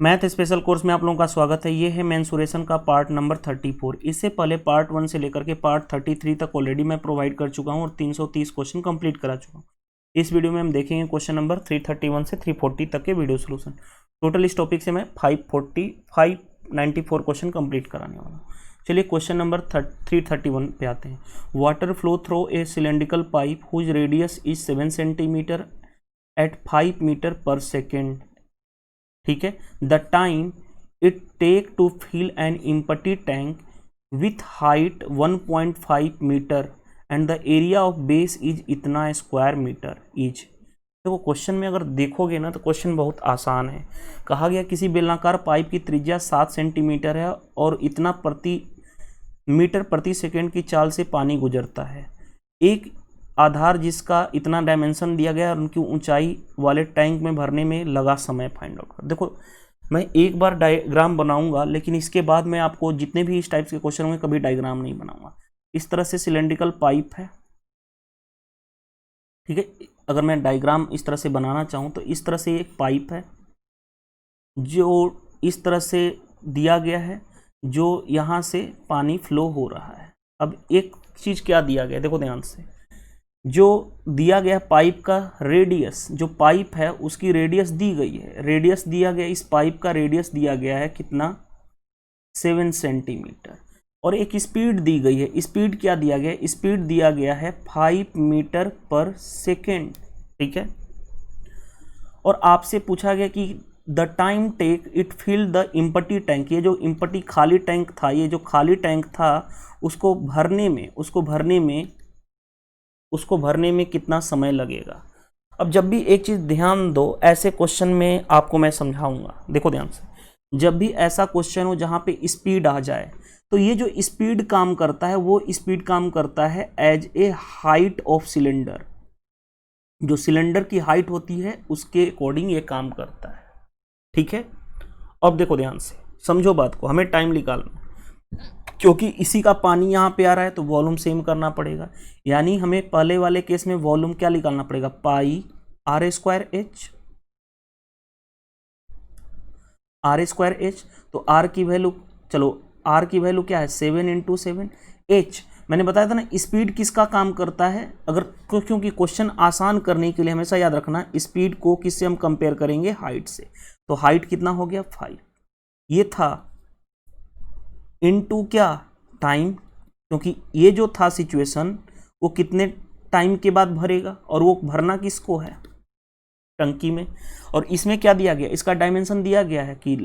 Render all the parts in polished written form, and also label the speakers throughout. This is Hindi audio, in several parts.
Speaker 1: मैथ स्पेशल कोर्स में आप लोगों का स्वागत है। ये है मेंसुरेशन का पार्ट नंबर 34। इससे पहले पार्ट 1 से लेकर के पार्ट 33 तक ऑलरेडी मैं प्रोवाइड कर चुका हूँ और 330 क्वेश्चन कंप्लीट करा चुका हूँ। इस वीडियो में हम देखेंगे क्वेश्चन नंबर 331 से 340 तक के वीडियो सोल्यूशन। टोटल इस टॉपिक से मैं 594 क्वेश्चन कंप्लीट कराने वाला हूँ। चलिए क्वेश्चन नंबर 331 पे आते हैं। Water flow through a cylindrical pipe whose radius is 7 centimetre at 5 metre per second. ठीक है। The time it take to fill an empty tank with height 1.5 metre and the area of base is इतना स्क्वायर मीटर इज। देखो क्वेश्चन में अगर देखोगे ना तो क्वेश्चन बहुत आसान है। कहा गया किसी बेलनाकार पाइप की त्रिज्या 7 सेंटीमीटर है और इतना प्रति मीटर प्रति सेकेंड की चाल से पानी गुजरता है। एक आधार जिसका इतना डायमेंशन दिया गया और उनकी ऊंचाई वाले टैंक में भरने में लगा समय फाइंड आउट कर। देखो मैं एक बार डायग्राम बनाऊंगा, लेकिन इसके बाद मैं आपको जितने भी इस टाइप के क्वेश्चन होंगे कभी डायग्राम नहीं बनाऊंगा। इस तरह से सिलेंड्रिकल पाइप है, ठीक है। अगर मैं डायग्राम इस तरह से बनाना चाहूँ तो इस तरह से एक पाइप है जो इस तरह से दिया गया है, जो यहाँ से पानी फ्लो हो रहा है। अब एक चीज़ क्या दिया गया, देखो ध्यान से, जो दिया गया पाइप का रेडियस, जो पाइप है उसकी रेडियस दी गई है। रेडियस दिया गया, इस पाइप का रेडियस दिया गया है कितना, 7 सेंटीमीटर। और एक स्पीड दी गई है। स्पीड क्या दिया गया, स्पीड दिया गया है 5 मीटर पर सेकेंड। ठीक है। और आपसे पूछा गया कि the time take it fill the empty tank. ये जो एम्प्टी खाली टैंक था, ये जो खाली टैंक था उसको भरने में कितना समय लगेगा। अब जब भी एक चीज़ ध्यान दो, ऐसे क्वेश्चन में आपको मैं समझाऊंगा। देखो ध्यान से, जब भी ऐसा क्वेश्चन हो जहाँ पे स्पीड आ जाए तो ये जो स्पीड काम करता है वो स्पीड काम करता है as a height of cylinder. जो सिलेंडर की हाइट होती है उसके अकॉर्डिंग ये काम करता है। ठीक है। अब देखो ध्यान से समझो बात को, हमें टाइम निकालना, क्योंकि इसी का पानी यहाँ पे आ रहा है तो वॉल्यूम सेम करना पड़ेगा। यानी हमें पहले वाले केस में वॉल्यूम क्या निकालना पड़ेगा, पाई आर स्क्वायर एच। तो आर की वैल्यू, चलो आर की वैल्यू क्या है, 7 × 7। एच मैंने बताया था ना, स्पीड किसका काम करता है। अगर क्योंकि क्वेश्चन आसान करने के लिए हमेशा याद रखना, स्पीड को किससे हम कंपेयर करेंगे, हाइट से। तो हाइट कितना हो गया, 5। ये था इनटू क्या, टाइम, क्योंकि ये जो था सिचुएशन वो कितने टाइम के बाद भरेगा, और वो भरना किसको है, टंकी में। और इसमें क्या दिया गया, इसका डायमेंशन दिया गया है कि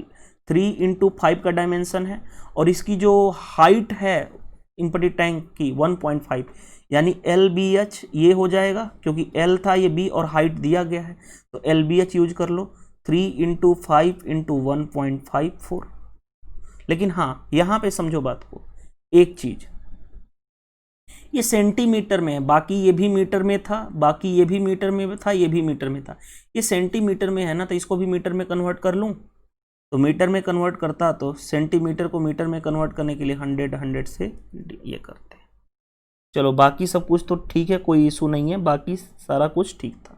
Speaker 1: 3 × 5 का डायमेंशन है, और इसकी जो हाइट है एम्प्टी टैंक की 1.5, यानी LBH ये हो जाएगा, क्योंकि L था ये B और हाइट दिया गया है तो LBH यूज कर लो, 3 × 5 × 1.54। लेकिन हाँ यहाँ पे समझो बात को, एक चीज, ये सेंटीमीटर में है, बाकी ये भी मीटर में था, बाकी ये भी मीटर में था, ये भी मीटर में था। ये सेंटीमीटर में है ना, तो इसको भी मीटर में कन्वर्ट कर लूँ, तो मीटर में कन्वर्ट करता तो सेंटीमीटर को मीटर में कन्वर्ट करने के लिए 100 से ये करते हैं। चलो बाकी सब कुछ तो ठीक है, कोई इशू नहीं है, बाकी सारा कुछ ठीक था।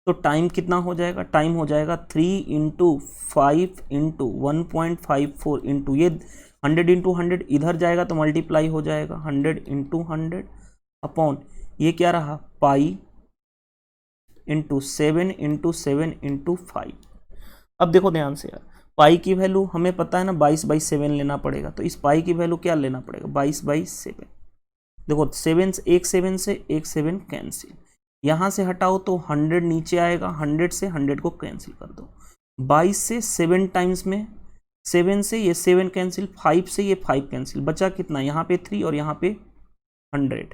Speaker 1: तो टाइम कितना हो जाएगा, टाइम हो जाएगा 3 × 5 × 1.54 इंटू ये 100 × 100 इधर जाएगा तो मल्टीप्लाई हो जाएगा 100 × 100 अपॉन ये क्या रहा, पाई × 7 × 7 × 5। अब देखो ध्यान से यार, पाई की वैल्यू हमें पता है ना, 22/7 लेना पड़ेगा। तो इस पाई की वैल्यू क्या लेना पड़ेगा, 22/7। देखो 7 एक 7 से एक 7 कैंसिल, यहाँ से हटाओ तो 100 नीचे आएगा, 100 से 100 को कैंसिल कर दो। 22 से 7 टाइम्स में 7 से ये 7 कैंसिल, 5 से ये 5 कैंसिल, बचा कितना, यहाँ पे 3 और यहाँ पे 100,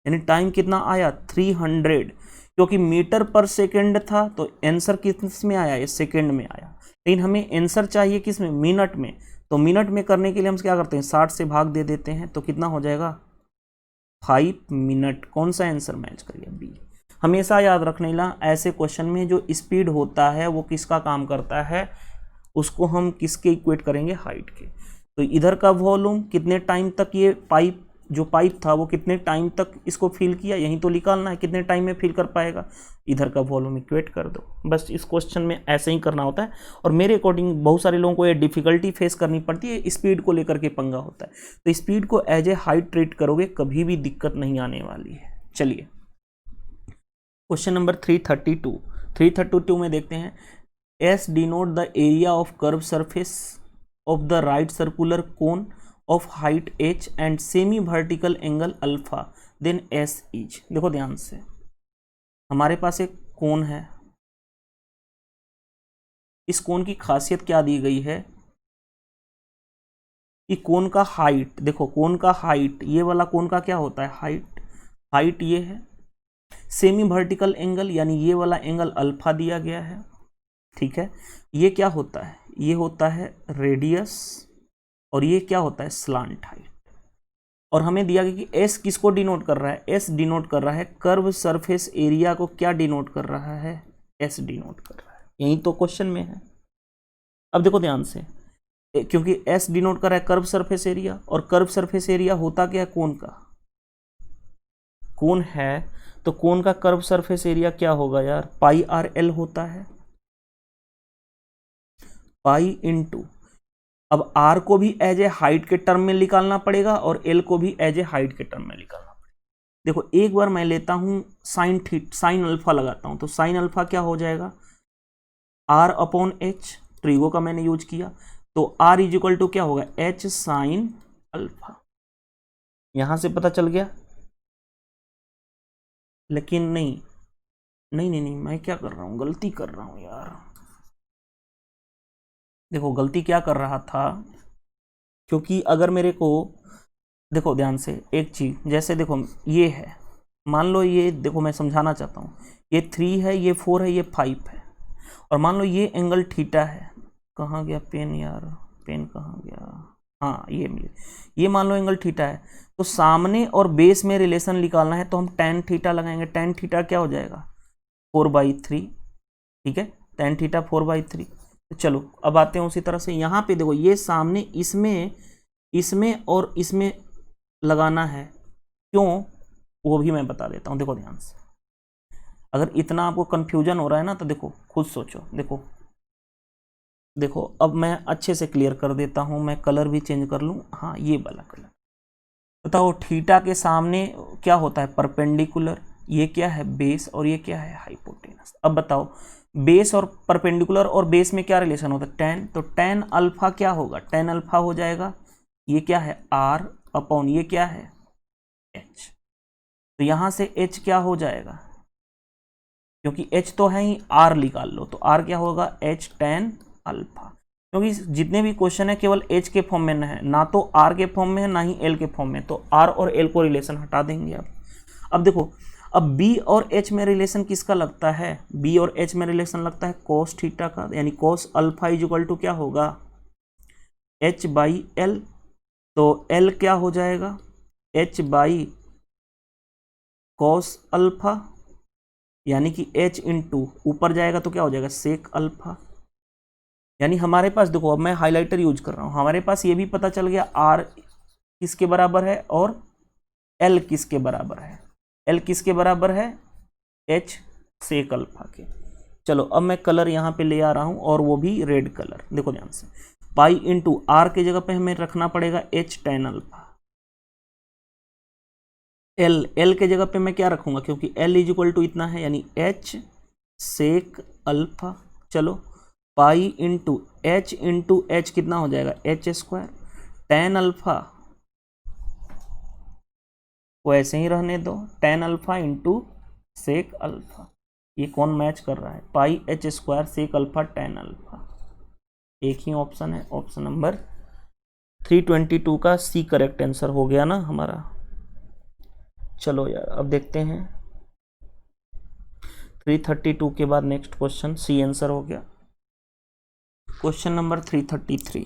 Speaker 1: यानी टाइम कितना आया 300। क्योंकि मीटर पर सेकेंड था तो आंसर किस में आया, ये सेकेंड में आया। लेकिन हमें आंसर चाहिए किस में, मिनट में। तो मिनट में करने के लिए हम क्या करते हैं, 60 से भाग दे देते हैं, तो कितना हो जाएगा 5 मिनट। कौन सा आंसर मैच कर गया, बी। हमेशा याद रखने ला, ऐसे क्वेश्चन में जो स्पीड होता है वो किसका काम करता है, उसको हम किसके इक्वेट करेंगे, हाइट के। तो इधर का वॉल्यूम कितने टाइम तक ये पाइप जो पाइप था वो कितने टाइम तक इसको फिल किया, यही तो निकालना है, कितने टाइम में फिल कर पाएगा, इधर का वॉल्यूम इक्वेट कर दो। बस इस क्वेश्चन में ऐसे ही करना होता है। और मेरे अकॉर्डिंग बहुत सारे लोगों को ये डिफिकल्टी फेस करनी पड़ती है, स्पीड को लेकर के पंगा होता है। तो स्पीड को एज ए हाइट ट्रीट करोगे, कभी भी दिक्कत नहीं आने वाली है। चलिए क्वेश्चन नंबर 332 में देखते हैं, S denote the area of curve surface of the right circular cone of height h and semi vertical angle alpha, then S is. देखो ध्यान से, हमारे पास एक कोन है, इस कोन की खासियत क्या दी गई है कि कोन का हाइट, देखो कोन का हाइट, ये वाला कोन का क्या होता है, हाइट ये है, सेमी वर्टिकल एंगल यानी ये वाला एंगल अल्फा दिया गया है, ठीक है। ये क्या होता है, ये होता है रेडियस, और ये क्या होता है स्लांट हाइट। और हमें दिया गया कि एस किसको डिनोट कर रहा है, एस डिनोट कर रहा है कर्व सरफेस एरिया को, क्या डिनोट कर रहा है, एस डिनोट कर रहा है। यही तो क्वेश्चन में है। अब देखो ध्यान से, क्योंकि एस डिनोट कर रहा है कर्व सरफेस एरिया, और कर्व सरफेस एरिया होता क्या है, कोन का, कोन है तो कोन का कर्व सरफेस एरिया क्या होगा यार, पाई आर एल होता है, पाई इंटू, अब आर को भी एज ए हाइट के टर्म में निकालना पड़ेगा और एल को भी एज ए हाइट के टर्म में निकालना पड़ेगा। देखो एक बार मैं लेता हूं साइन अल्फा लगाता हूं, तो साइन अल्फा क्या हो जाएगा, आर अपॉन एच, ट्रिगो का मैंने यूज किया, तो आर इज इक्वल टू क्या होगा, एच साइन अल्फा। यहां से पता चल गया। लेकिन नहीं, मैं क्या कर रहा हूं, गलती कर रहा हूं यार। देखो गलती क्या कर रहा था, क्योंकि अगर मेरे को, देखो ध्यान से एक चीज, जैसे देखो ये है, मान लो ये, देखो मैं समझाना चाहता हूँ, ये 3 है, ये 4 है, ये 5 है, और मान लो ये एंगल थीटा है, कहाँ गया पेन यार, पेन कहाँ गया, हाँ ये मिले, ये मान लो एंगल थीटा है, तो सामने और बेस में रिलेशन निकालना है, तो हम tan थीटा लगाएंगे, tan थीटा क्या हो जाएगा 4/3, ठीक है, tan थीटा 4/3। तो चलो अब आते हैं उसी तरह से, यहाँ पे देखो ये सामने इसमें और इसमें लगाना है, क्यों वो भी मैं बता देता हूँ। देखो ध्यान से, अगर इतना आपको कंफ्यूजन हो रहा है ना, तो देखो खुद सोचो, देखो अब मैं अच्छे से क्लियर कर देता हूँ, मैं कलर भी चेंज कर लूँ, हाँ ये वाला कलर। बताओ थीटा के सामने क्या होता है, परपेंडिकुलर, ये क्या है बेस, और ये क्या है हाइपोटेनस। अब बताओ बेस और परपेंडिकुलर और बेस में क्या रिलेशन होता है, tan, तो tan अल्फा क्या होगा, tan अल्फा हो जाएगा, ये क्या है r अपॉन ये क्या है h, तो यहां से h क्या हो जाएगा, क्योंकि h तो है ही, r निकाल लो, तो r क्या होगा h tan अल्फा। क्योंकि जितने भी क्वेश्चन है केवल h के फॉर्म में न है, ना तो r के फॉर्म में है ना ही l के फॉर्म में, तो r और l को रिलेशन हटा देंगे। अब देखो, अब b और h में रिलेशन किसका लगता है, b और h में रिलेशन लगता है cos थीटा का, यानी cos alpha is equal to क्या होगा h/l, तो l क्या हो जाएगा h/cos अल्फा, यानी कि h इंटू ऊपर जाएगा तो क्या हो जाएगा sec अल्फा। यानी हमारे पास देखो, अब मैं हाइलाइटर यूज कर रहा हूं, हमारे पास ये भी पता चल गया r किसके बराबर है और l किसके बराबर है, l किसके बराबर है h sec अल्फा के। चलो अब मैं कलर यहाँ पे ले आ रहा हूँ, और वो भी रेड कलर। देखो ध्यान से, पाई इंटू आर के जगह पे हमें रखना पड़ेगा h tan अल्फा, l के जगह पे मैं क्या रखूंगा, क्योंकि l इज इक्वल टू इतना है, यानी h sec अल्फा। चलो पाई इंटू h कितना हो जाएगा h² tan अल्फा को ऐसे ही रहने दो, tan alpha into sec alpha, ये कौन मैच कर रहा है, पाई h² sec alpha tan alpha. एक ही ऑप्शन है, ऑप्शन नंबर 322 का सी करेक्ट आंसर हो गया ना हमारा। चलो यार अब देखते हैं 332 के बाद नेक्स्ट क्वेश्चन सी आंसर हो गया। Question number 333,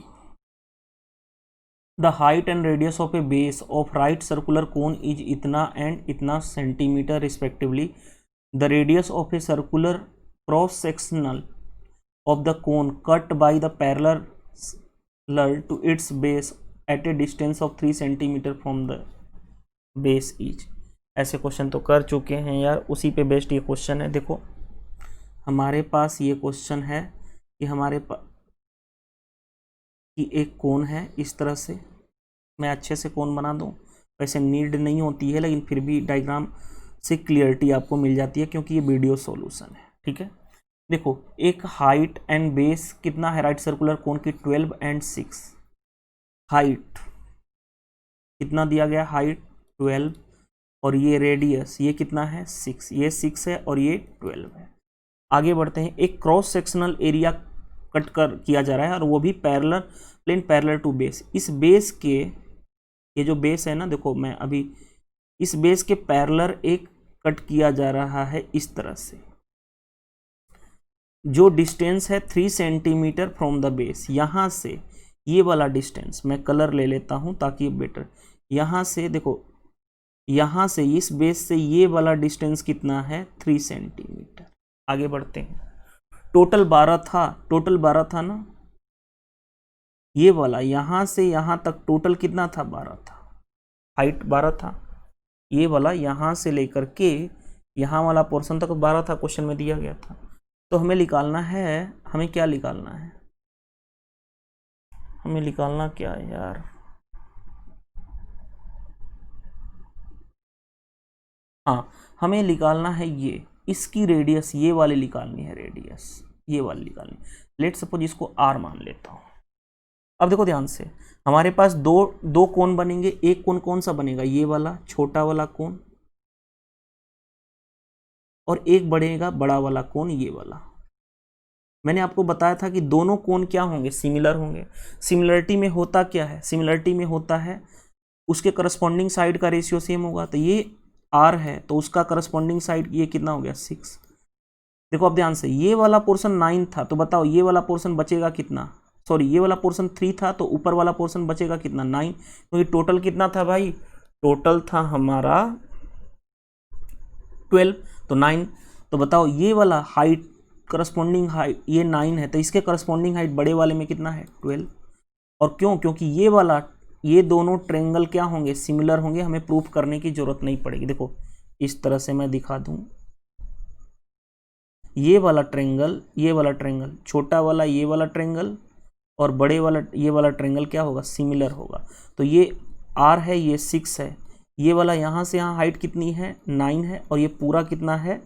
Speaker 1: the height and radius of a base of right circular cone is इतना एंड इतना centimetre respectively, the radius of a circular cross sectional of the cone cut by the parallel to its base at a distance of 3 cm from the base is. ऐसे क्वेश्चन तो कर चुके हैं यार, उसी पे बेस्ड ये क्वेश्चन है। देखो हमारे पास ये क्वेश्चन है कि हमारे पास कि एक कोण है इस तरह से, मैं अच्छे से कोण बना दूं, वैसे नीड नहीं होती है लेकिन फिर भी डायग्राम से क्लियरिटी आपको मिल जाती है क्योंकि ये वीडियो सॉल्यूशन है। ठीक है, देखो एक हाइट एंड बेस कितना है राइट सर्कुलर कोण की 12 एंड 6। हाइट कितना दिया गया, हाइट 12 और ये रेडियस ये कितना है 6, ये 6 है और ये 12 है। आगे बढ़ते हैं, एक क्रॉस सेक्शनल एरिया कट कर किया जा रहा है और वो भी parallel plane parallel to base. इस बेस के, ये जो बेस है ना, देखो मैं अभी इस बेस के पैरेलल एक कट किया जा रहा है इस तरह से। जो डिस्टेंस है 3 सेंटीमीटर फ्रॉम द बेस, यहाँ से ये वाला डिस्टेंस मैं कलर ले लेता हूँ ताकि बेटर, यहाँ से देखो, यहाँ से इस बेस से ये वाला डिस्टेंस कितना है 3 सेंटीमीटर। आगे बढ़ते हैं, टोटल 12 था, टोटल 12 था ना, ये वाला यहाँ से यहाँ तक टोटल कितना था 12 था, हाइट 12 था। ये वाला यहाँ से लेकर के यहाँ वाला पोर्शन तक 12 था, क्वेश्चन में दिया गया था। तो हमें निकालना है, हमें क्या निकालना है, हमें निकालना क्या है यार, हाँ हमें निकालना है ये, इसकी रेडियस ये वाली निकालनी है, रेडियस ये वाली निकालनी। लेट सपोज इसको आर मान लेता हूँ। अब देखो ध्यान से, हमारे पास दो कोण बनेंगे। एक कोण कौन सा बनेगा, ये वाला छोटा वाला कोण, और एक बढ़ेगा बड़ा वाला कोण ये वाला। मैंने आपको बताया था कि दोनों कोण क्या होंगे, सिमिलर होंगे। सिमिलरिटी में होता क्या है, सिमिलरिटी में होता है उसके करस्पॉन्डिंग साइड का रेशियो सेम होगा। तो ये आर है तो उसका करस्पॉन्डिंग साइड ये कितना हो गया 6। देखो अब ध्यान से, ये वाला पोर्शन 9 था तो बताओ ये वाला पोर्शन बचेगा कितना, सॉरी ये वाला पोर्शन 3 था तो ऊपर वाला पोर्शन बचेगा कितना 9, क्योंकि टोटल कितना था भाई, टोटल था हमारा 12 तो 9। तो बताओ ये वाला हाइट, करस्पॉन्डिंग हाइट ये 9 है तो इसके करस्पॉन्डिंग हाइट बड़े वाले में कितना है 12। और क्यों, क्योंकि ये वाला, ये दोनों ट्रेंगल क्या होंगे, सिमिलर होंगे, हमें प्रूफ करने की जरूरत नहीं पड़ेगी। देखो इस तरह से मैं दिखा दूं, ये वाला ट्रेंगल, ये वाला ट्रेंगल, छोटा वाला ये वाला ट्रेंगल और बड़े वाला ये वाला ट्रेंगल क्या होगा, सिमिलर होगा। तो ये आर है, ये 6 है, ये वाला यहाँ से यहाँ हाइट कितनी है 9 है और ये पूरा कितना है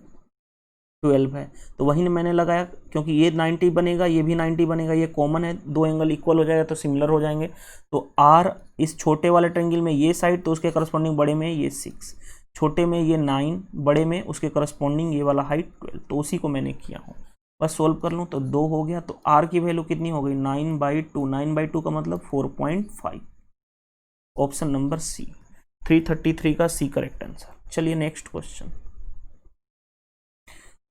Speaker 1: 12 है। तो वही मैंने लगाया, क्योंकि ये 90 बनेगा, ये भी 90 बनेगा, ये कॉमन है, दो एंगल इक्वल हो जाएगा तो सिमिलर हो जाएंगे। तो आर इस छोटे वाले ट्रेंगल में ये साइड, तो उसके करस्पॉन्डिंग बड़े में ये 6, छोटे में ये 9, बड़े में उसके करस्पॉन्डिंग ये वाला हाइट 12। तो उसी को मैंने किया हूँ, बस सोल्व कर लूँ तो 2 हो गया। तो आर की वैल्यू कितनी हो गई 9/2, 9/2 का मतलब 4.5। ऑप्शन नंबर सी, 333 का सी करेक्ट आंसर। चलिए next question,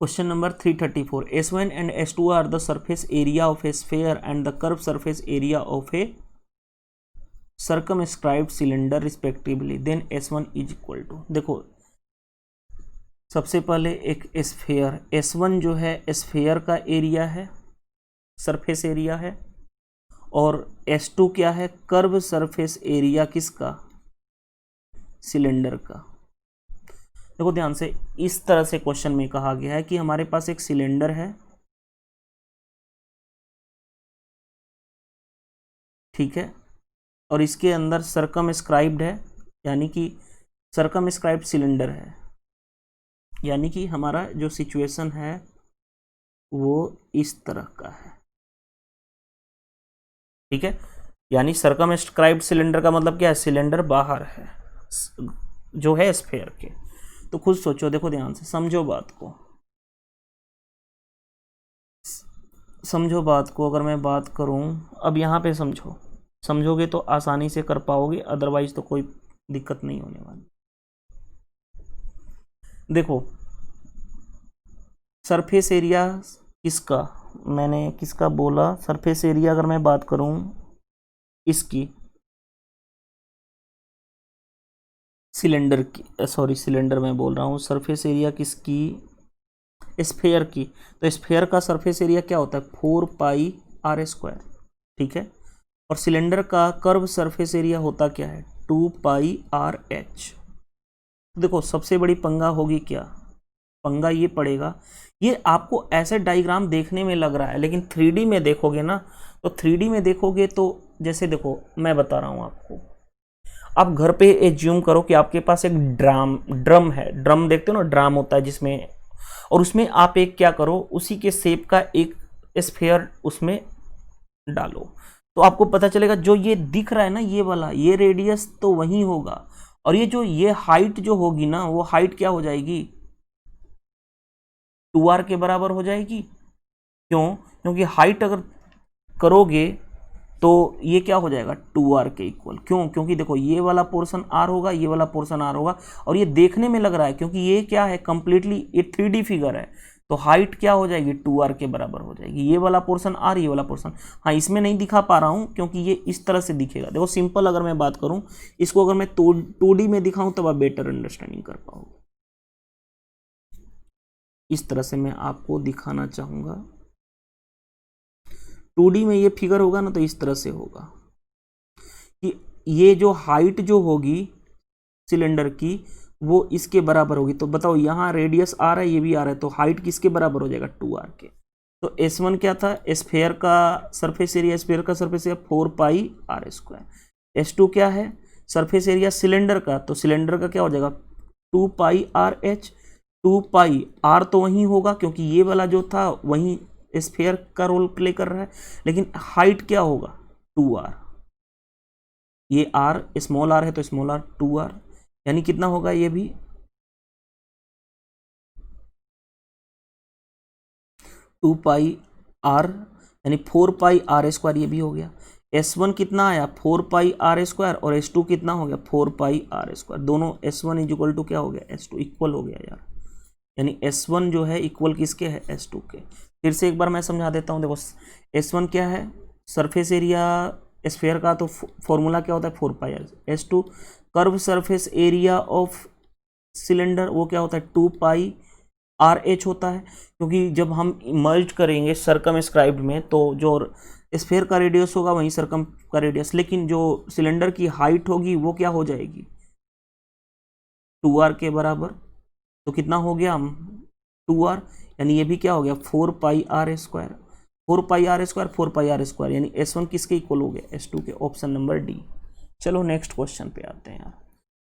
Speaker 1: question number 334। S1 and S2 are the surface area of a sphere and the curve surface area of a circumscribed cylinder respectively, then S1 is equal to। देखो सबसे पहले एक स्फेयर, S1 जो है स्फेयर का एरिया है, सरफेस एरिया है, और S2 क्या है, कर्व सरफेस एरिया किसका, सिलेंडर का। देखो ध्यान से, इस तरह से क्वेश्चन में कहा गया है कि हमारे पास एक सिलेंडर है, ठीक है, और इसके अंदर सर्कमस्क्राइब्ड है, यानी कि सर्कमस्क्राइब्ड सिलेंडर है, यानी कि हमारा जो सिचुएशन है वो इस तरह का है, ठीक है। यानी सर्कमस्क्राइब्ड सिलेंडर का मतलब क्या है, सिलेंडर बाहर है जो है स्फेयर के। तो खुद सोचो, देखो ध्यान से समझो बात को, समझो बात को। अगर मैं बात करूं, अब यहाँ पे समझो, समझोगे तो आसानी से कर पाओगे, अदरवाइज तो कोई दिक्कत नहीं होने वाली। देखो सरफेस एरिया किसका, मैंने किसका बोला, सरफेस एरिया अगर मैं बात करूं इसकी, सिलेंडर की, सॉरी सिलेंडर मैं बोल रहा हूं, सरफेस एरिया किसकी, स्फेयर की। तो स्फेयर का सरफेस एरिया क्या होता है 4πr², ठीक है। और सिलेंडर का कर्व सरफेस एरिया होता क्या है 2πrh। तो देखो सबसे बड़ी पंगा होगी क्या, पंगा ये पड़ेगा, ये आपको ऐसे डायग्राम देखने में लग रहा है, लेकिन 3D में देखोगे ना, तो 3D में देखोगे तो जैसे देखो मैं बता रहा हूँ आपको, आप घर पे एज्यूम करो कि आपके पास एक ड्रम है, ड्रम देखते हो ना, ड्राम होता है जिसमें, और उसमें आप एक क्या करो, उसी के शेप का एक स्फीयर उसमें डालो, तो आपको पता चलेगा जो ये दिख रहा है ना, ये वाला, ये रेडियस तो वही होगा, और ये जो ये हाइट जो होगी ना, वो हाइट क्या हो जाएगी, 2r के बराबर हो जाएगी। क्यों? क्योंकि हाइट अगर करोगे तो ये क्या हो जाएगा, 2r के इक्वल। क्यों? क्योंकि देखो ये वाला पोर्शन r होगा, ये वाला पोर्शन r होगा, और ये देखने में लग रहा है क्योंकि ये क्या है, कंप्लीटली ये 3D फिगर है, तो हाइट क्या हो जाएगी, 2r के बराबर हो जाएगी। ये वाला पोर्शन r, ये वाला पोर्शन, हाँ इसमें नहीं दिखा पा रहा हूँ क्योंकि ये इस तरह से दिखेगा। देखो सिंपल अगर मैं बात करूँ, इसको अगर मैं 2D में दिखाऊं तब आप बेटर अंडरस्टैंडिंग कर पाओगे। इस तरह से मैं आपको दिखाना चाहूंगा, 2D में ये फिगर होगा ना, तो इस तरह से होगा कि ये जो हाइट जो होगी सिलेंडर की, वो इसके बराबर होगी। तो बताओ यहाँ रेडियस आ रहा है, ये भी आ रहा है, तो हाइट किसके बराबर हो जाएगा, 2r के। तो S1 क्या था, स्फीयर का सरफेस एरिया, स्फीयर का सरफेस एरिया 4πr²। S2 क्या है, सरफेस एरिया सिलेंडर का, तो सिलेंडर का क्या हो जाएगा, 2πrh। 2πr तो वही होगा क्योंकि ये वाला जो था वही स्फीयर का रोल प्ले कर रहा है, लेकिन हाइट क्या होगा, 2r। ये r स्मॉल r है तो स्मॉल r 2r, यानी कितना होगा ये भी 2πr, यानी 4πr², ये भी हो गया। S1 कितना आया, 4πr², और S2 कितना हो गया, 4πr²। दोनों S1 इक्वल टू क्या हो गया, S2 इक्वल हो गया यार, यानी S1 जो है इक्वल किसके है, S2 के। फिर से एक बार मैं समझा देता हूँ, देखो S1 क्या है, सरफेस एरिया स्फीयर का, तो फॉर्मूला क्या होता है, 4πr। S2 curve surface area of cylinder, वो क्या होता है, 2πrh होता है, क्योंकि जब हम मर्ज करेंगे सर्कमस्क्राइब्ड में, तो जो स्फीयर का रेडियस होगा वहीं सर्कम का रेडियस, लेकिन जो सिलेंडर की हाइट होगी वो क्या हो जाएगी, 2r के बराबर। तो कितना हो गया, 2r, यानी ये भी क्या हो गया, 4πr²। 4πr², यानी S1 किसके इक्वल हो गया, S2 के। Option number D. चलो नेक्स्ट क्वेश्चन पे आते हैं यार,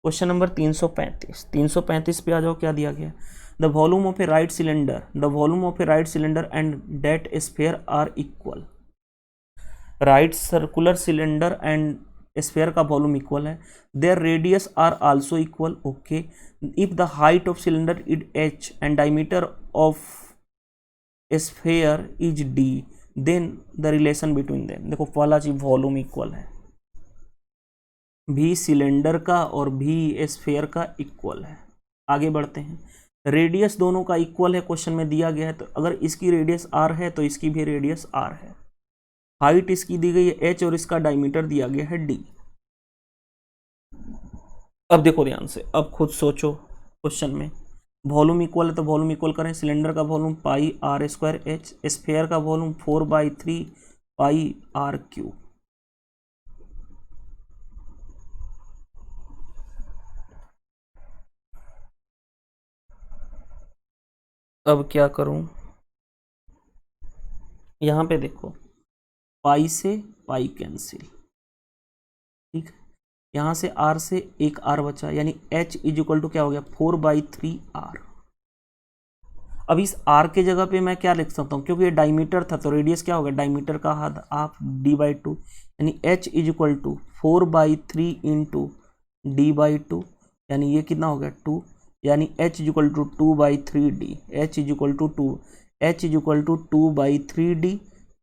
Speaker 1: क्वेश्चन नंबर 335। 335 पे आ जाओ, क्या दिया गया, the volume of a right cylinder, the volume of a right cylinder and that sphere are equal. Right circular cylinder and sphere का वॉल्यूम इक्वल है, their radius are also equal, okay. If the height of cylinder is h and diameter of sphere is d, then the relation between them. देखो पहला चीज वॉल्यूम इक्वल है, भी सिलेंडर का और भी स्फीयर का इक्वल है। आगे बढ़ते हैं, रेडियस दोनों का इक्वल है, क्वेश्चन में दिया गया है, तो अगर इसकी रेडियस r है तो इसकी भी रेडियस r है। हाइट इसकी दी गई है h और इसका डायमीटर दिया गया है d। अब देखो ध्यान से, अब खुद सोचो, क्वेश्चन में वॉल्यूम इक्वल है तो वॉल्यूम इक्वल करें, सिलेंडर का वॉल्यूम πr²h, स्फीयर का वॉल्यूम 4/3πr³। अब क्या करूं, यहां पे देखो पाई से पाई कैंसिल, ठीक है, यहां से r से एक r बचा, यानी h इज इक्वल टू क्या हो गया, 4/3r। अब इस r के जगह पे मैं क्या लिख सकता हूं, क्योंकि ये डायमीटर था तो रेडियस क्या होगा, डायमीटर का हाफ d/2, यानी h is equal to 4/3 into d/2, यानी ये कितना हो गया 2, यानी h is equal to 2/3d, h is equal to 2/3d,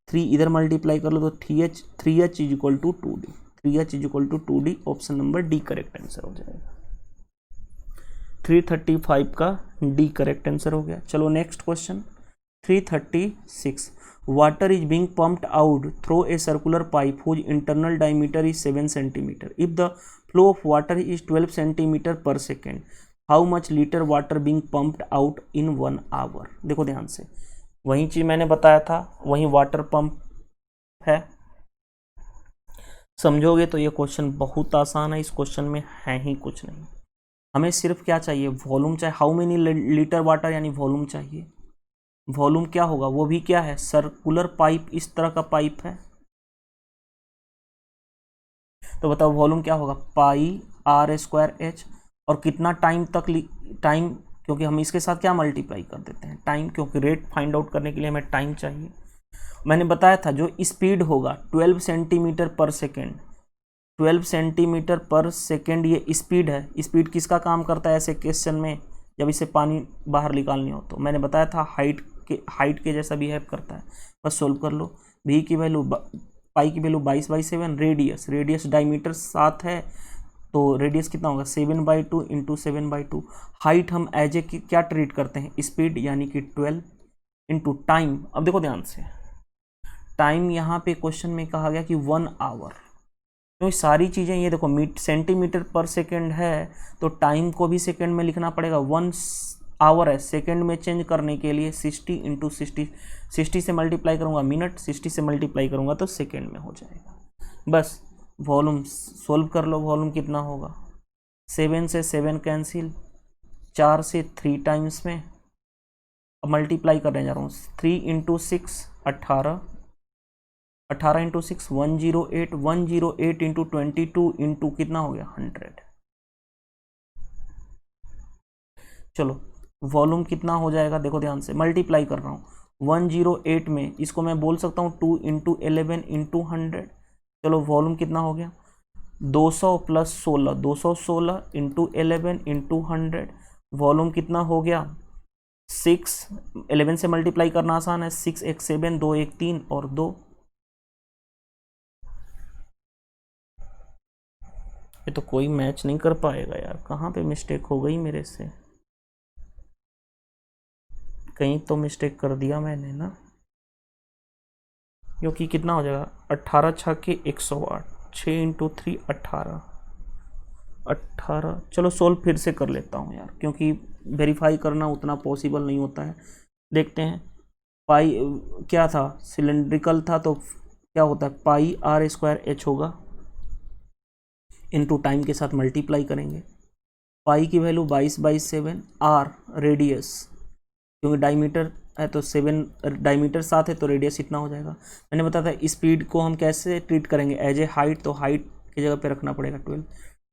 Speaker 1: 3 इधर मल्टीप्लाई कर लो तो 3h is equal to 2d, 3h is equal to 2d। Option number D correct answer हो जाएगा। 335 का डी करेक्ट आंसर हो गया। चलो next question 336। Water is being pumped out through a circular pipe whose internal diameter is 7 centimetre. If the flow of water is 12 centimetre per second, how much litre water being pumped out in 1 hour. देखो ध्यान से, वही चीज मैंने बताया था, वही वाटर पंप है। समझोगे तो ये क्वेश्चन बहुत आसान है, इस क्वेश्चन में है ही कुछ नहीं। हमें सिर्फ क्या चाहिए, वॉल्यूम चाहिए। हाउ मेनी लीटर वाटर यानी वॉल्यूम चाहिए। वॉल्यूम क्या होगा, वो भी क्या है, सर्कुलर पाइप, इस तरह का पाइप है। तो बताओ वॉल्यूम क्या होगा, पाई आर स्क्वायर एच। और कितना टाइम तक, टाइम, क्योंकि हम इसके साथ क्या मल्टीप्लाई कर देते हैं, टाइम, क्योंकि रेट फाइंड आउट करने के लिए हमें टाइम चाहिए। मैंने बताया था जो स्पीड होगा 12 centimetre per second, 12 centimetre per second ये स्पीड है। स्पीड किसका काम करता है ऐसे क्वेश्चन में, जब इसे पानी बाहर निकालनी हो। तो मैंने बताया था हाइट के जैसा बिहेव करता है। बस सोल्व कर लो। भी की वैल्यू, पाई की वैल्यू 22/7, रेडियस डायमीटर 7 है, तो रेडियस कितना होगा 7/2 इंटू 7/2। हाइट हम एज ए क्या ट्रीट करते हैं, स्पीड, यानी कि 12 इंटू टाइम। अब देखो ध्यान से, टाइम यहाँ पे क्वेश्चन में कहा गया कि 1 आवर। तो ये सारी चीज़ें, ये देखो सेंटीमीटर पर सेकेंड है, तो टाइम को भी सेकेंड में लिखना पड़ेगा। 1 आवर है, सेकेंड में चेंज करने के लिए 60 इंटू 60 से मल्टीप्लाई करूँगा मिनट, 60 से मल्टीप्लाई करूँगा तो सेकेंड में हो जाएगा। बस वॉल्यूम सोल्व कर लो। वॉल्यूम कितना होगा, 7 से 7 कैंसिल, 4 से 3 टाइम्स में, अब मल्टीप्लाई करने जा रहा हूँ। 3 इंटू 6 18, 18 इंटू 6 108, 108 इंटू 22 इंटू कितना हो गया 100। चलो वॉल्यूम कितना हो जाएगा, देखो ध्यान से, मल्टीप्लाई कर रहा हूँ। 108 में इसको मैं बोल सकता हूँ 2 इंटू 11 इंटू 100। चलो वॉल्यूम कितना हो गया, 200 प्लस 16, 216 इंटू 11 इंटू 100। वॉल्यूम कितना हो गया 6, 11 से मल्टीप्लाई करना आसान है, 6 1 7, 2 1 3 और 2। ये तो कोई मैच नहीं कर पाएगा यार, कहाँ पे मिस्टेक हो गई मेरे से, कहीं तो मिस्टेक कर दिया मैंने ना। क्योंकि कितना हो जाएगा 18 छक्के 108, 6 इंटू 3 18, 18। चलो सोल्व फिर से कर लेता हूँ यार, क्योंकि वेरीफाई करना उतना पॉसिबल नहीं होता है। देखते हैं, पाई क्या था, सिलेंड्रिकल था, तो क्या होता है, पाई आर स्क्वायर एच होगा, इनटू टाइम के साथ मल्टीप्लाई करेंगे। पाई की वैल्यू 22/7, आर रेडियस, क्योंकि डायमीटर है तो 7, डायमीटर 7 है तो रेडियस इतना हो जाएगा। मैंने बताया था स्पीड को हम कैसे ट्रीट करेंगे, एज ए हाइट, तो हाइट की जगह पे रखना पड़ेगा 12।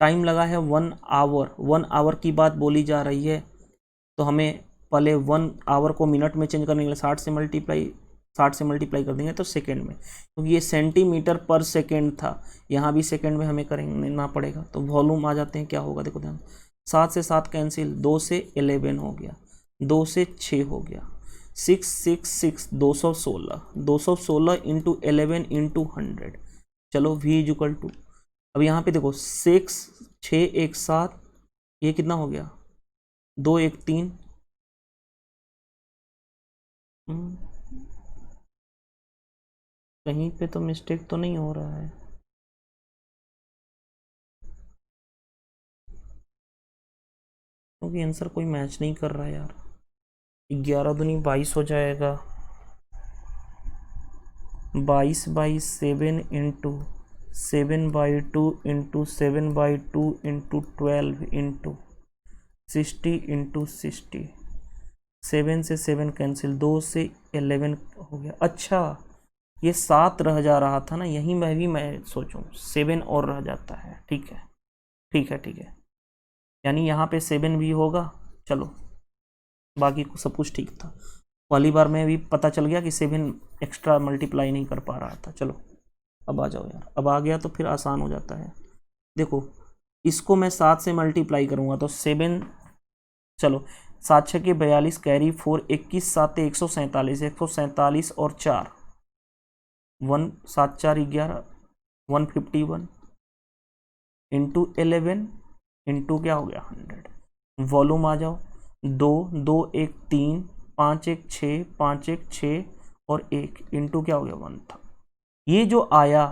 Speaker 1: टाइम लगा है 1 आवर, 1 आवर की बात बोली जा रही है, तो हमें पहले 1 आवर को मिनट में चेंज करने के लिए 60 से मल्टीप्लाई कर देंगे तो सेकेंड में, क्योंकि ये सेंटीमीटर पर सेकेंड था, यहाँ भी सेकेंड में हमें करना पड़ेगा। तो वॉल्यूम आ जाते हैं, क्या होगा देखो ध्यान, 7 से 7 कैंसिल, 2 से 11 हो गया, 2 से 6 हो गया, 6 6 6 216, 216 इंटू 11 इंटू 100। चलो v इक्वल टू, अब यहाँ पे देखो 6 6 1 7, ये कितना हो गया 2 1 3। कहीं पे तो मिस्टेक तो नहीं हो रहा है, क्योंकि आंसर कोई मैच नहीं कर रहा है यार। 11 दूनी 22 हो जाएगा, 22/7 into 7/2 into 7/2 into 12 into 60 into 60। 7 से 7 कैंसिल, 2 से 11 हो गया। अच्छा ये 7 रह जा रहा था ना, यहीं मैं सोचूं 7 और रह जाता है। ठीक है ठीक है ठीक है, यानी यहाँ पे 7 भी होगा। चलो बाकी को सब कुछ ठीक था, पहली बार में भी पता चल गया कि 7 एक्स्ट्रा मल्टीप्लाई नहीं कर पा रहा था। चलो अब आ जाओ यार, अब आ गया तो फिर आसान हो जाता है। देखो इसको मैं 7 से मल्टीप्लाई करूँगा तो 7, चलो 7 6 42 कैरी 4, 21 7 147, 147 और 4 1 7 4 11, 151 इंटू 11 इंटू क्या हो गया 100। वॉल्यूम आ जाओ, 2 2 1 3, 5 1 6, 5 1 6 और 1 इंटू क्या हो गया 1 था। ये जो आया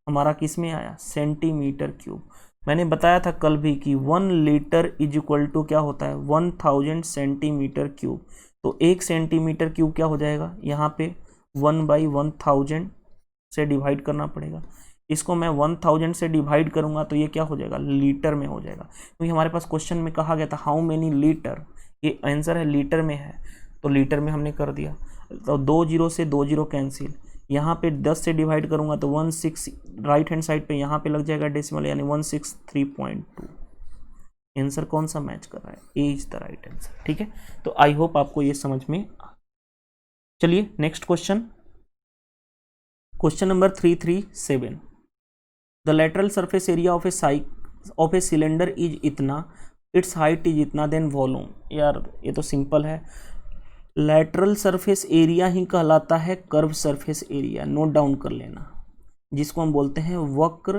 Speaker 1: हमारा किस में आया, सेंटीमीटर क्यूब। मैंने बताया था कल भी कि 1 लीटर इज इक्वल टू क्या होता है 1000 सेंटीमीटर क्यूब। तो 1 सेंटीमीटर क्यूब क्या हो जाएगा, यहाँ पे 1/1000 से डिवाइड करना पड़ेगा। इसको मैं 1000 से डिवाइड करूंगा तो ये क्या हो जाएगा, लीटर में हो जाएगा, क्योंकि हमारे पास क्वेश्चन में कहा गया था हाउ मेनी लीटर, ये आंसर है लीटर में है, तो लीटर में हमने कर दिया। तो 2 जीरो से 2 जीरो कैंसिल, यहाँ पे 10 से डिवाइड करूंगा तो 16, राइट हैंड साइड पे यहाँ पे लग जाएगा डेसिमल, यानी 163.2। आंसर कौन सा मैच कर रहा है, ए इज द राइट आंसर। ठीक है, तो आई होप आपको ये समझ में आ। चलिए next question, question number 337। The lateral surface area of a cylinder is इतना, इट्स हाइट इज इतना, देन वॉल्यूम। यार ये तो सिंपल है, लेटरल सरफेस एरिया ही कहलाता है curve surface area, note down कर लेना, जिसको हम बोलते हैं वक्र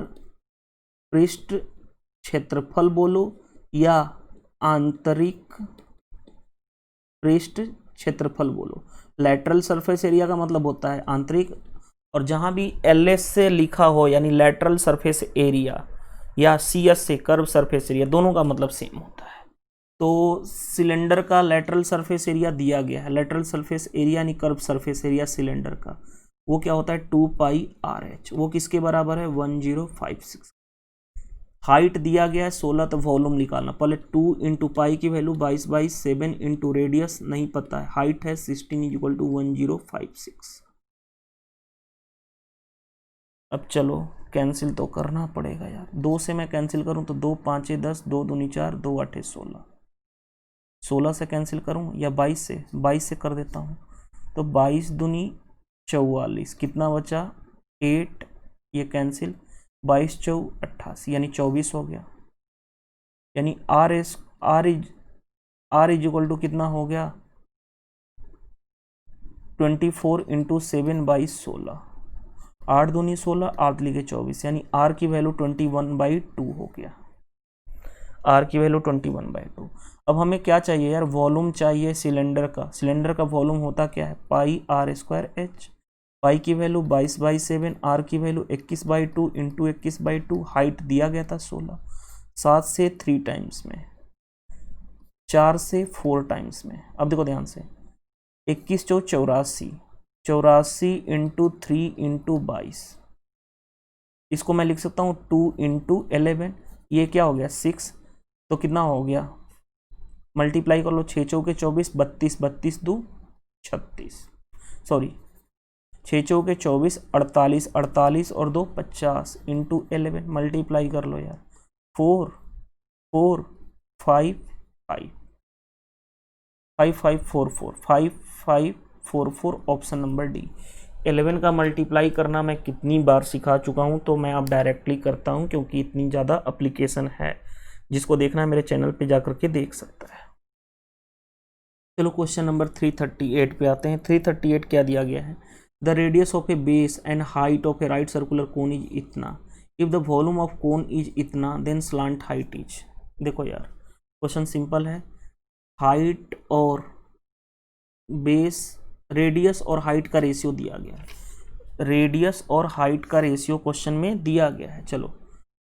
Speaker 1: पृष्ठ क्षेत्रफल बोलो या आंतरिक पृष्ठ क्षेत्रफल बोलो। लेटरल सरफेस एरिया का मतलब होता है आंतरिक, और जहां भी LS से लिखा हो यानी लेटरल सरफेस एरिया या CS से कर्व सरफेस एरिया, दोनों का मतलब सेम होता है। तो सिलेंडर का लेटरल सरफेस एरिया दिया गया है, लेटरल सरफेस एरिया यानी कर्व सरफेस एरिया सिलेंडर का, वो क्या होता है 2πRH, वो किसके बराबर है 1056। हाइट दिया गया है 16, तो वॉल्यूम निकालना, पहले 2 इंटू पाई की वैल्यू 22/7 इंटू रेडियस नहीं पता है, हाइट है 16 = 1056। अब चलो कैंसिल तो करना पड़ेगा यार, 2 से मैं कैंसिल करूं तो 2 5 10, 2 दूनी 4, 2 8 16, 16 से कैंसिल करूं या 22 से कर देता हूं, तो 22 दूनी 44, कितना बचा 8, ये कैंसिल, 22 4 88, यानी 24 हो गया, यानी R इज इक्वल टू कितना हो गया 24 इंटू 7/16, 8 दूनी 16, 8 लिखे 24, यानी R की वैल्यू 21/2 हो गया, R की वैल्यू 21/2। अब हमें क्या चाहिए यार, वॉल्यूम चाहिए सिलेंडर का, सिलेंडर का वॉल्यूम होता क्या है πr²h, पाई की वैल्यू 22/7, R की वैल्यू 21/2 इंटू 21/2, हाइट दिया गया था 16, 7 से 3 टाइम्स में, 4 से 4 टाइम्स में। अब देखो ध्यान से, 21 चौ 84, 84 इंटू 3 इंटू 22, इसको मैं लिख सकता हूँ 2 इंटू 11, ये क्या हो गया 6, तो कितना हो गया, मल्टीप्लाई कर लो, 6 चौके 24, 32, 32 2 36, सॉरी 6 चौके 24, 48, 48 और 2 50 इंटू 11, मल्टीप्लाई कर लो यार, 4 4 5 5 5 5 4 4 5 5 4 4, ऑप्शन नंबर डी। 11 का मल्टीप्लाई करना मैं कितनी बार सिखा चुका हूं, तो मैं अब डायरेक्टली करता हूं, क्योंकि इतनी ज़्यादा एप्लीकेशन है, जिसको देखना है मेरे चैनल पे जाकर के देख सकता है। चलो क्वेश्चन नंबर 338 पे आते हैं। 338 क्या दिया गया है, the radius of a base and height of a right circular cone is इतना, if the volume of cone is इतना, देन स्लांट हाइट इज। देखो यार क्वेश्चन सिंपल है, हाइट और बेस, रेडियस और हाइट का रेशियो दिया गया है, रेडियस और हाइट का रेशियो क्वेश्चन में दिया गया है। चलो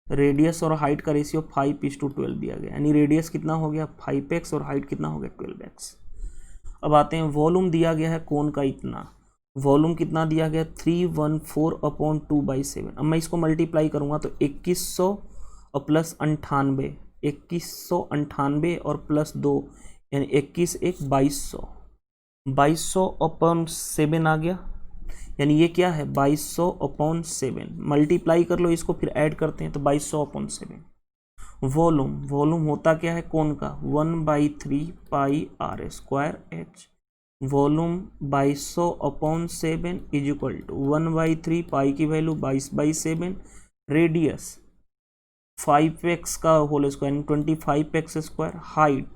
Speaker 1: रेडियस और हाइट का रेशियो 5:12 दिया गया, यानी रेडियस कितना हो गया 5x और हाइट कितना हो गया 12x। अब आते हैं, वॉल्यूम दिया गया है कोन का इतना, वॉल्यूम कितना दिया गया 314/2/7। अब मैं इसको मल्टीप्लाई करूंगा तो 2100 और प्लस 98, 2198 और प्लस 2 यानी 21 1 2200, 2200/7 आ गया, यानी ये क्या है 2200/7। मल्टीप्लाई कर लो इसको, फिर ऐड करते हैं तो 2200/7। वॉल्यूम होता क्या है कोन का 1/3πr²h, volume 2200/7 is equal to 1/3, pi की वैल्यू 22/7, रेडियस 5x का whole square 25x², height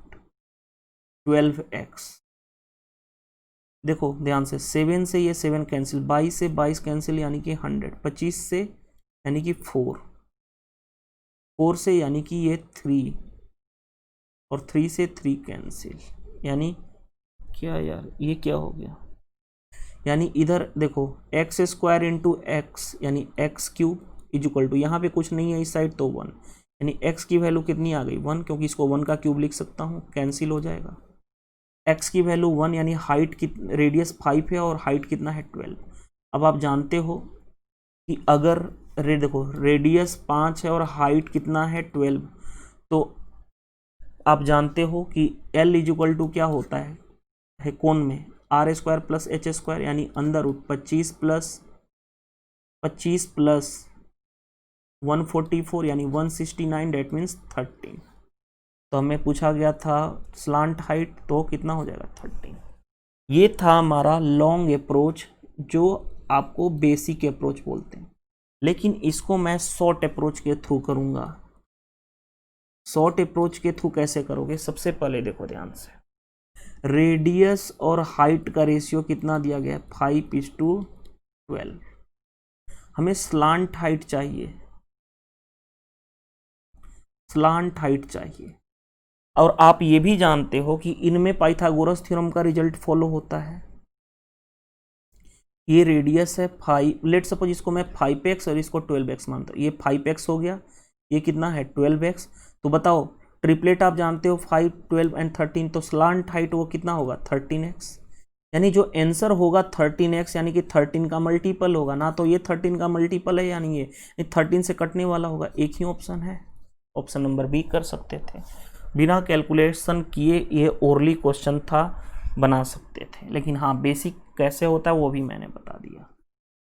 Speaker 1: 12x। देखो ध्यान से, 7 से ये 7 कैंसिल, 22 से 22 कैंसिल यानी कि 100, 25 से यानी कि 4 से यानी कि ये 3 और 3 से 3 कैंसिल, यानी क्या यार ये क्या हो गया, यानी इधर देखो x² इंटू एक्स यानी x³ इज इक्वल टू, यहाँ पे कुछ नहीं है इस साइड तो 1, यानी x की वैल्यू कितनी आ गई 1, क्योंकि इसको 1 का क्यूब लिख सकता हूँ, कैंसिल हो जाएगा। x की वैल्यू 1, यानी हाइट की रेडियस 5 है और हाइट कितना है 12। अब आप जानते हो कि अगर देखो रेडियस 5 है और हाइट कितना है 12, तो आप जानते हो कि L इजिकल टू क्या होता है कोण में r square plus h square, यानी अंदर रूट 25 प्लस 144 यानी 169, डेट मीन्स 13। तो हमें पूछा गया था स्लांट हाइट, तो कितना हो जाएगा 13। ये था हमारा लॉन्ग अप्रोच जो आपको बेसिक अप्रोच बोलते हैं, लेकिन इसको मैं शॉर्ट अप्रोच के थ्रू करूंगा। शॉर्ट अप्रोच के थ्रू कैसे करोगे? सबसे पहले देखो ध्यान से, रेडियस और हाइट का रेशियो कितना दिया गया है 5:12। हमें स्लांट हाइट चाहिए, स्लांट हाइट चाहिए। और आप ये भी जानते हो कि इनमें पाइथागोरस थ्योरम का रिजल्ट फॉलो होता है। ये रेडियस है 5, लेट सपोज इसको मैं 5x और इसको 12x मानता हूँ। ये 5x हो गया, ये कितना है 12x। तो बताओ ट्रिपलेट आप जानते हो 5, 12 एंड 13, तो स्लांट हाइट वो कितना होगा 13x। यानी जो आंसर होगा 13x, यानी कि 13 का मल्टीपल होगा ना, तो ये 13 का मल्टीपल है, यानी ये 13 से कटने वाला होगा। एक ही ऑप्शन है, ऑप्शन नंबर बी कर सकते थे। बिना कैलकुलेशन किए ये ओरली क्वेश्चन था, बना सकते थे, लेकिन हाँ बेसिक कैसे होता है वो भी मैंने बता दिया।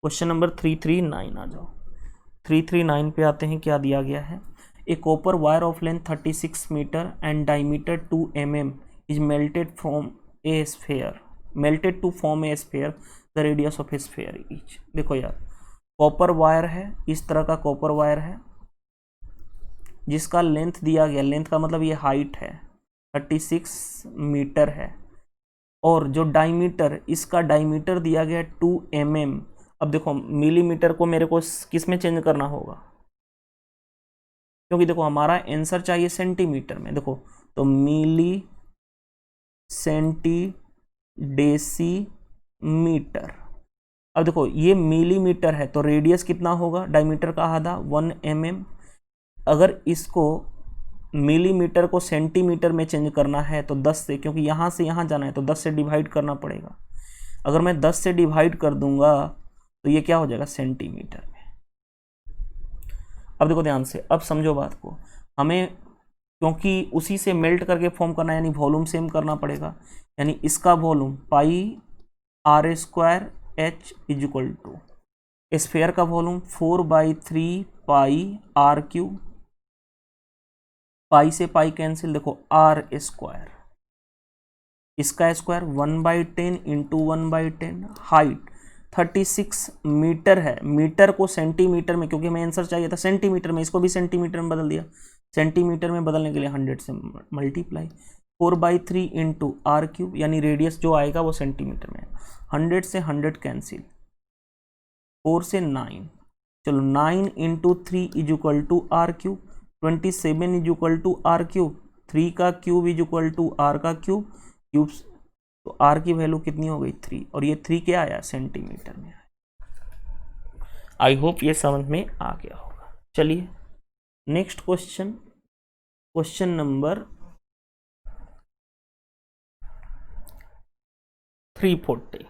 Speaker 1: क्वेश्चन नंबर 339 आ जाओ। 339 पे आते हैं, क्या दिया गया है? A copper wire of length 36 metre and diameter 2 mm is melted to form a sphere, the radius of a sphere inch. देखो यार, कॉपर वायर है, इस तरह का कॉपर वायर है जिसका लेंथ दिया गया, लेंथ का मतलब ये हाइट है 36 मीटर है, और जो डायमीटर, इसका डायमीटर दिया गया 2 mm। अब देखो मिलीमीटर को मेरे को किस में चेंज करना होगा, क्योंकि देखो हमारा आंसर चाहिए सेंटीमीटर में। देखो तो मिली सेंटी डेसीमीटर। अब देखो ये मिलीमीटर है, तो रेडियस कितना होगा डायमीटर का आधा 1 mm। अगर इसको मिलीमीटर को सेंटीमीटर में चेंज करना है तो 10 से, क्योंकि यहाँ से यहाँ जाना है तो 10 से डिवाइड करना पड़ेगा। अगर मैं 10 से डिवाइड कर दूंगा तो ये क्या हो जाएगा सेंटीमीटर में। अब देखो ध्यान से, अब समझो बात को, हमें क्योंकि उसी से मेल्ट करके फॉर्म करना है, यानी वॉल्यूम सेम करना पड़ेगा। यानी इसका volume πr² h is equal to sphere का वॉल्यूम 4/3 πr³। पाई से पाई कैंसिल, देखो r², इसका स्क्वायर 1/10 इंटू 1/10। हाइट 36 मीटर है, मीटर को सेंटीमीटर में, क्योंकि हमें आंसर चाहिए था सेंटीमीटर में, इसको भी सेंटीमीटर में बदल दिया। सेंटीमीटर में बदलने के लिए 100 से मल्टीप्लाई, 4/3 इंटू r³, यानी रेडियस जो आएगा वो सेंटीमीटर में। 100 से 100 कैंसिल, 4 से 9, चलो 9 into 3 is equal to r³। 27 is equal to r³, 3 का क्यूब इजिकल टू r का क्यूब, तो r की वैल्यू कितनी हो गई 3, और ये 3 क्या आया सेंटीमीटर में आया। आई होप ये समझ में आ गया होगा। चलिए next question, question number 340।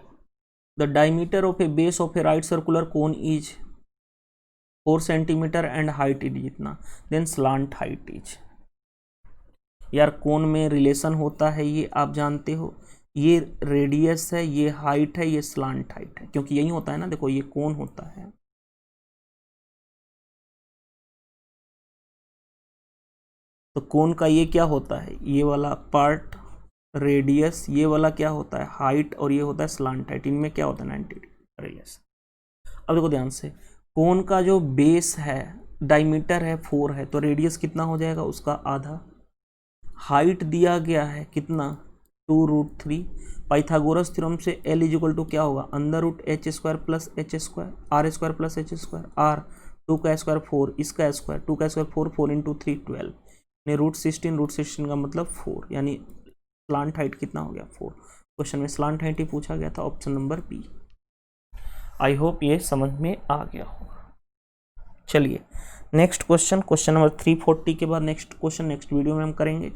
Speaker 1: The diameter of a base of a right circular cone is 4 centimetre and height is इतना, देन स्लांट हाइट इज। यार कोन में रिलेशन होता है, ये आप जानते हो, ये रेडियस है, ये हाइट है, ये स्लांट हाइट है, क्योंकि यही होता है ना। देखो ये कोन होता है, तो कोन का ये क्या होता है, ये वाला पार्ट रेडियस, ये वाला क्या होता है हाइट, और ये होता है स्लांट हाइट। इनमें क्या होता है 90 डिग्री रिलेशन। अब देखो ध्यान से, कोन का जो बेस है डायमीटर है 4 है, तो रेडियस कितना हो जाएगा उसका आधा। हाइट दिया गया है कितना 2√3। पाइथागोरस थ्योरम से L इजिकल टू क्या होगा √h² plus h², r² plus h², r 2 का स्क्वायर 4, इसका स्क्वायर 2 का स्क्वायर 4, 4 इंटू 3 12, यानी √16 का मतलब 4, यानी स्लांट हाइट कितना हो गया 4। क्वेश्चन में स्लांट हाइट ही पूछा गया था, option number B. I hope ये समझ में आ गया होगा। चलिए नेक्स्ट क्वेश्चन, क्वेश्चन नंबर 340 के बाद नेक्स्ट क्वेश्चन नेक्स्ट वीडियो में हम करेंगे।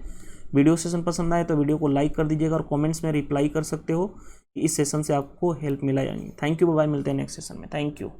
Speaker 1: वीडियो सेशन पसंद आए तो वीडियो को लाइक कर दीजिएगा, और कमेंट्स में रिप्लाई कर सकते हो कि इस सेशन से आपको हेल्प मिला या नहीं। थैंक यू, बाय, मिलते हैं नेक्स्ट सेशन में। Thank you.